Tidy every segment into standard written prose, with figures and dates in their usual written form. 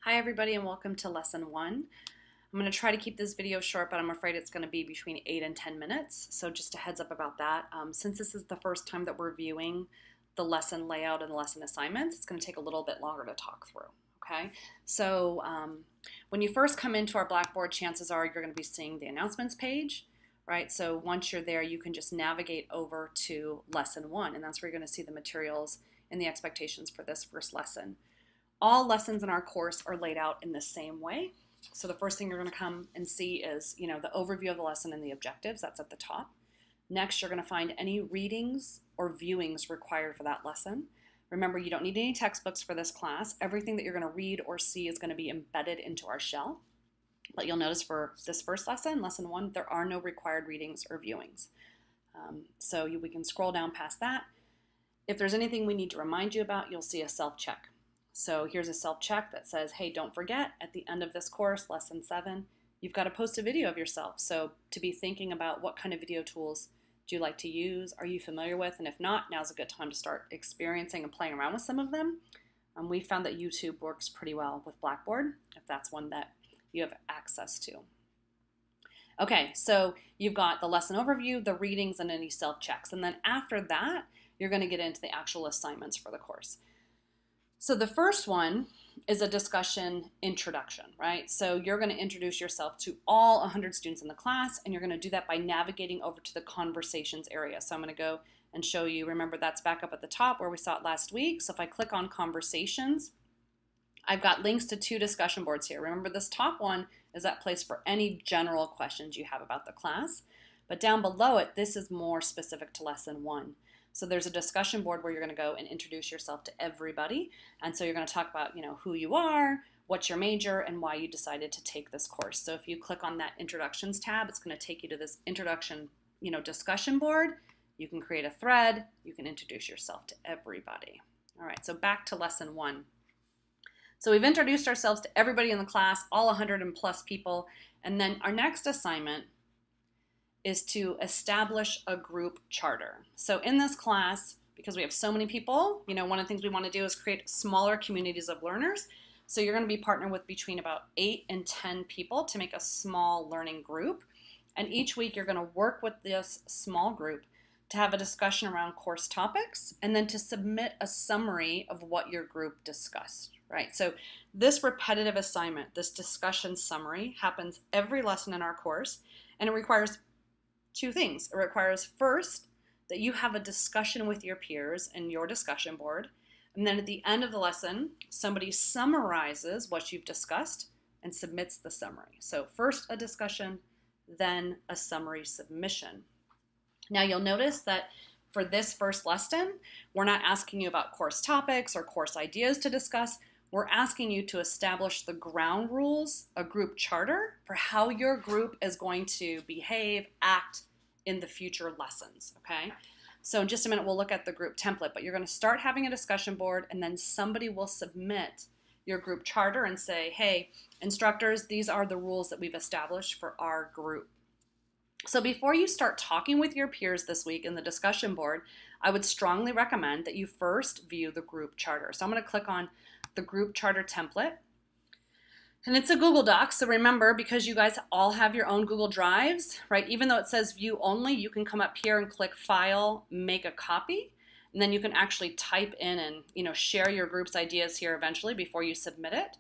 Hi everybody and welcome to lesson 1. I'm going to try to keep this video short, but I'm afraid it's going to be between 8 and 10 minutes. So just a heads up about that. Since this is the first time that we're viewing the lesson layout and the lesson assignments, it's going to take a little bit longer to talk through. Okay, so when you first come into our Blackboard, chances are you're going to be seeing the announcements page, right? So once you're there, you can just navigate over to lesson 1, and that's where you're going to see the materials and the expectations for this first lesson. All lessons in our course are laid out in the same way. So the first thing you're going to come and see is, the overview of the lesson and the objectives. That's at the top. Next, you're going to find any readings or viewings required for that lesson. Remember, you don't need any textbooks for this class. Everything that you're going to read or see is going to be embedded into our shell. But you'll notice for this first lesson, lesson 1, there are no required readings or viewings. So we can scroll down past that. If there's anything we need to remind you about, you'll see a self-check. So here's a self-check that says, hey, don't forget, at the end of this course, lesson 7, you've got to post a video of yourself. So to be thinking about what kind of video tools do you like to use, are you familiar with, and if not, now's a good time to start experiencing and playing around with some of them. We found that YouTube works pretty well with Blackboard, if that's one that you have access to. Okay, so you've got the lesson overview, the readings, and any self-checks. And then after that, you're going to get into the actual assignments for the course. So the first one is a discussion introduction, right? So you're going to introduce yourself to all 100 students in the class, and you're going to do that by navigating over to the conversations area. So I'm going to go and show you, remember that's back up at the top where we saw it last week. So if I click on conversations, I've got links to 2 discussion boards here. Remember, this top one is that place for any general questions you have about the class, but down below it, this is more specific to lesson 1. So there's a discussion board where you're going to go and introduce yourself to everybody. And so you're going to talk about, who you are, what's your major, and why you decided to take this course. So if you click on that introductions tab, it's going to take you to this introduction, discussion board. You can create a thread. You can introduce yourself to everybody. All right, so back to lesson 1. So we've introduced ourselves to everybody in the class, all 100 and plus people. And then our next assignment is to establish a group charter. So in this class, because we have so many people, one of the things we want to do is create smaller communities of learners. So you're going to be partnered with between about 8 and 10 people to make a small learning group. And each week you're going to work with this small group to have a discussion around course topics and then to submit a summary of what your group discussed, right? So this repetitive assignment, this discussion summary, happens every lesson in our course, and it requires 2 things. It requires first that you have a discussion with your peers in your discussion board, and then at the end of the lesson, somebody summarizes what you've discussed and submits the summary. So first a discussion, then a summary submission. Now you'll notice that for this first lesson, we're not asking you about course topics or course ideas to discuss. We're asking you to establish the ground rules, a group charter, for how your group is going to behave, act in the future lessons, okay? So in just a minute, we'll look at the group template, but you're going to start having a discussion board, and then somebody will submit your group charter and say, hey, instructors, these are the rules that we've established for our group. So before you start talking with your peers this week in the discussion board, I would strongly recommend that you first view the group charter. So I'm going to click on the group charter template. And it's a Google Doc, so remember, because you guys all have your own Google Drives, right? Even though it says view only, you can come up here and click File, Make a Copy, and then you can actually type in and share your group's ideas here eventually before you submit it.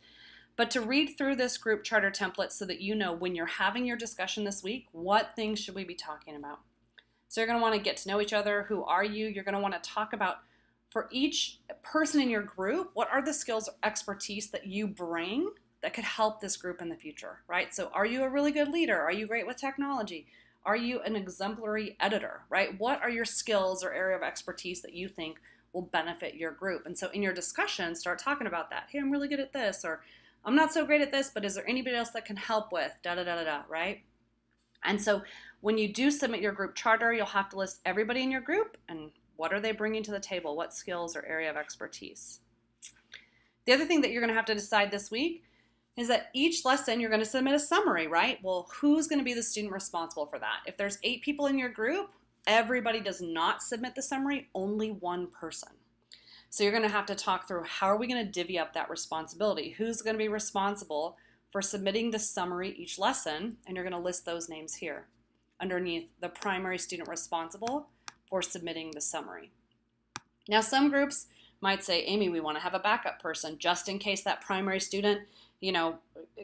But to read through this group charter template so that you know when you're having your discussion this week, what things should we be talking about? So you're going to want to get to know each other. Who are you? You're going to want to talk about, for each person in your group, what are the skills or expertise that you bring that could help this group in the future, right? So are you a really good leader? Are you great with technology? Are you an exemplary editor, right? What are your skills or area of expertise that you think will benefit your group? And so in your discussion, start talking about that. Hey, I'm really good at this, or I'm not so great at this, but is there anybody else that can help with da-da-da-da-da, right? And so when you do submit your group charter, you'll have to list everybody in your group and what are they bringing to the table? What skills or area of expertise? The other thing that you're going to have to decide this week is that each lesson you're going to submit a summary, right? Well, who's going to be the student responsible for that? If there's 8 people in your group, everybody does not submit the summary, only one person. So you're going to have to talk through how are we going to divvy up that responsibility? Who's going to be responsible for submitting the summary each lesson? And you're going to list those names here underneath the primary student responsible for submitting the summary. Now, some groups might say, Amy, we want to have a backup person just in case that primary student,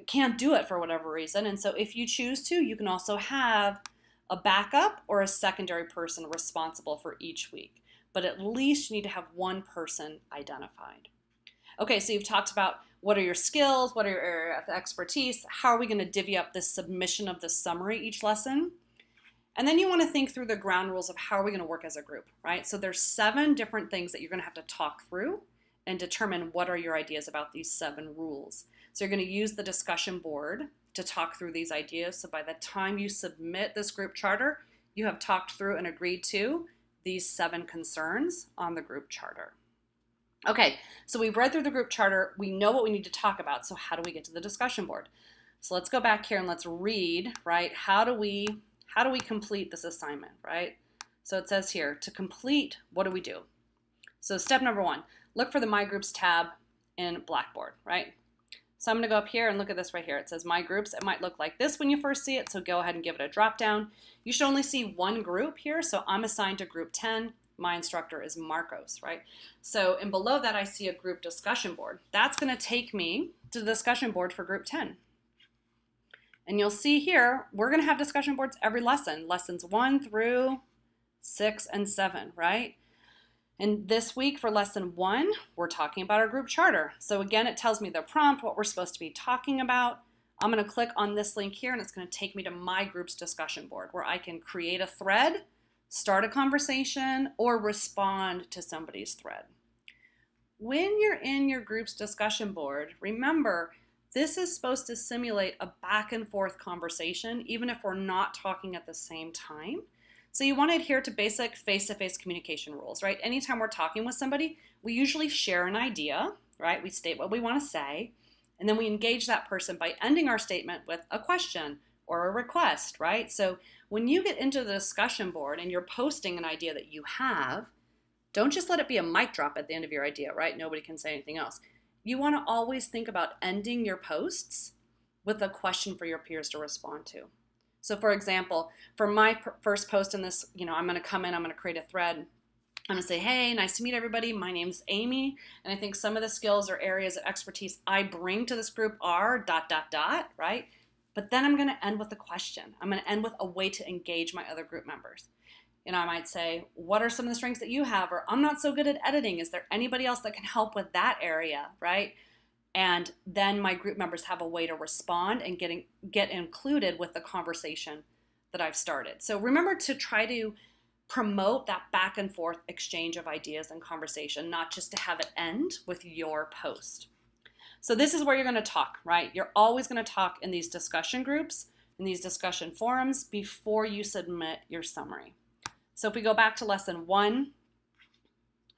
can't do it for whatever reason. And so if you choose to, you can also have a backup or a secondary person responsible for each week. But at least you need to have one person identified. Okay, so you've talked about what are your skills, what are your area of expertise, how are we going to divvy up this submission of the summary each lesson? And then you want to think through the ground rules of how are we going to work as a group, right? So there's 7 different things that you're going to have to talk through and determine what are your ideas about these 7 rules. So you're going to use the discussion board to talk through these ideas. So by the time you submit this group charter, you have talked through and agreed to these 7 concerns on the group charter. Okay, so we've read through the group charter. We know what we need to talk about. So how do we get to the discussion board? So let's go back here and let's read, right? How do we complete this assignment, right? So it says here, to complete, what do we do? So step number 1, look for the My Groups tab in Blackboard, right? So I'm going to go up here and look at this right here. It says My Groups. It might look like this when you first see it, so go ahead and give it a drop down. You should only see one group here, so I'm assigned to group 10. My instructor is Marcos, right? So, and below that I see a group discussion board. That's going to take me to the discussion board for group 10. And you'll see here, we're going to have discussion boards every lesson, lessons 1 through 6 and 7, right? And this week for lesson 1, we're talking about our group charter. So again, it tells me the prompt, what we're supposed to be talking about. I'm going to click on this link here and it's going to take me to my group's discussion board where I can create a thread, start a conversation, or respond to somebody's thread. When you're in your group's discussion board, remember, this is supposed to simulate a back and forth conversation, even if we're not talking at the same time. So you want to adhere to basic face-to-face communication rules, right? Anytime we're talking with somebody, we usually share an idea, right? We state what we want to say, and then we engage that person by ending our statement with a question or a request, right? So when you get into the discussion board and you're posting an idea that you have, don't just let it be a mic drop at the end of your idea, right? Nobody can say anything else. You want to always think about ending your posts with a question for your peers to respond to. So for example, for my first post in this, I'm going to come in, I'm going to create a thread. I'm going to say, hey, nice to meet everybody. My name's Amy, and I think some of the skills or areas of expertise I bring to this group are ... right? But then I'm going to end with a question. I'm going to end with a way to engage my other group members. I might say, what are some of the strengths that you have? Or I'm not so good at editing. Is there anybody else that can help with that area, right? And then my group members have a way to respond and get included with the conversation that I've started. So remember to try to promote that back and forth exchange of ideas and conversation, not just to have it end with your post. So this is where you're going to talk, right? You're always going to talk in these discussion groups, in these discussion forums before you submit your summary. So if we go back to lesson 1,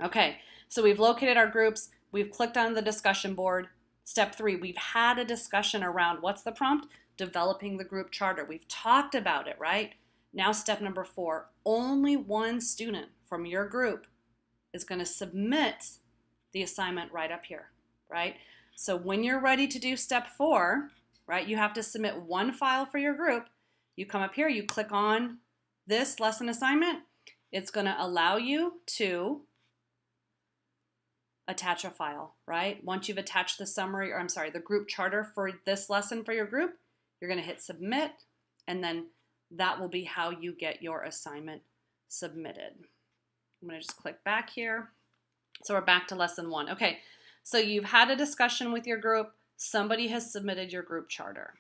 okay, so we've located our groups, we've clicked on the discussion board. Step 3, we've had a discussion around what's the prompt? Developing the group charter. We've talked about it, right? Now step number 4, only one student from your group is going to submit the assignment right up here, right? So when you're ready to do step 4, right, you have to submit one file for your group. You come up here, you click on this lesson assignment. It's going to allow you to attach a file, right? Once you've attached the summary, or the group charter for this lesson for your group, you're going to hit submit, and then that will be how you get your assignment submitted. I'm going to just click back here. So we're back to lesson 1. Okay, so you've had a discussion with your group. Somebody has submitted your group charter.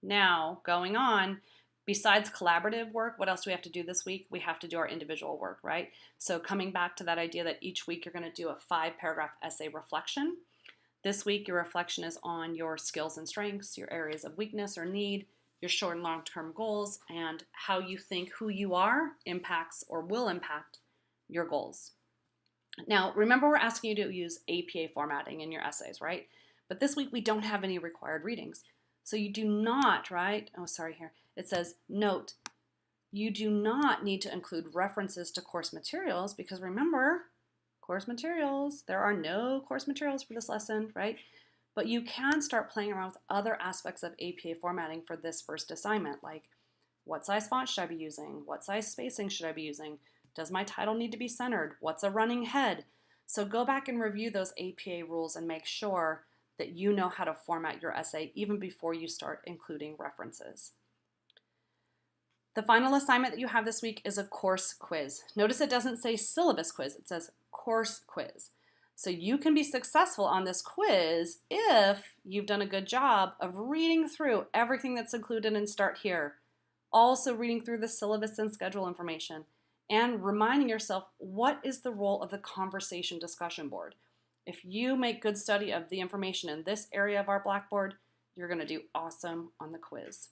Now, going on, besides collaborative work, what else do we have to do this week? We have to do our individual work, right? So coming back to that idea that each week you're going to do a 5-paragraph essay reflection. This week your reflection is on your skills and strengths, your areas of weakness or need, your short and long-term goals, and how you think who you are impacts or will impact your goals. Now, remember we're asking you to use APA formatting in your essays, right? But this week we don't have any required readings. So you do not, right? Oh, sorry here. It says, note, you do not need to include references to course materials because remember, course materials. There are no course materials for this lesson, right? But you can start playing around with other aspects of APA formatting for this first assignment, like what size font should I be using? What size spacing should I be using? Does my title need to be centered? What's a running head? So go back and review those APA rules and make sure that you know how to format your essay even before you start including references. The final assignment that you have this week is a course quiz. Notice it doesn't say syllabus quiz, it says course quiz. So you can be successful on this quiz if you've done a good job of reading through everything that's included in Start Here, also reading through the syllabus and schedule information, and reminding yourself what is the role of the conversation discussion board. If you make good study of the information in this area of our Blackboard, you're going to do awesome on the quiz.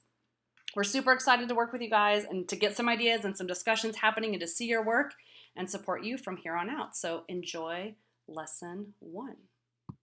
We're super excited to work with you guys and to get some ideas and some discussions happening and to see your work and support you from here on out. So enjoy lesson 1.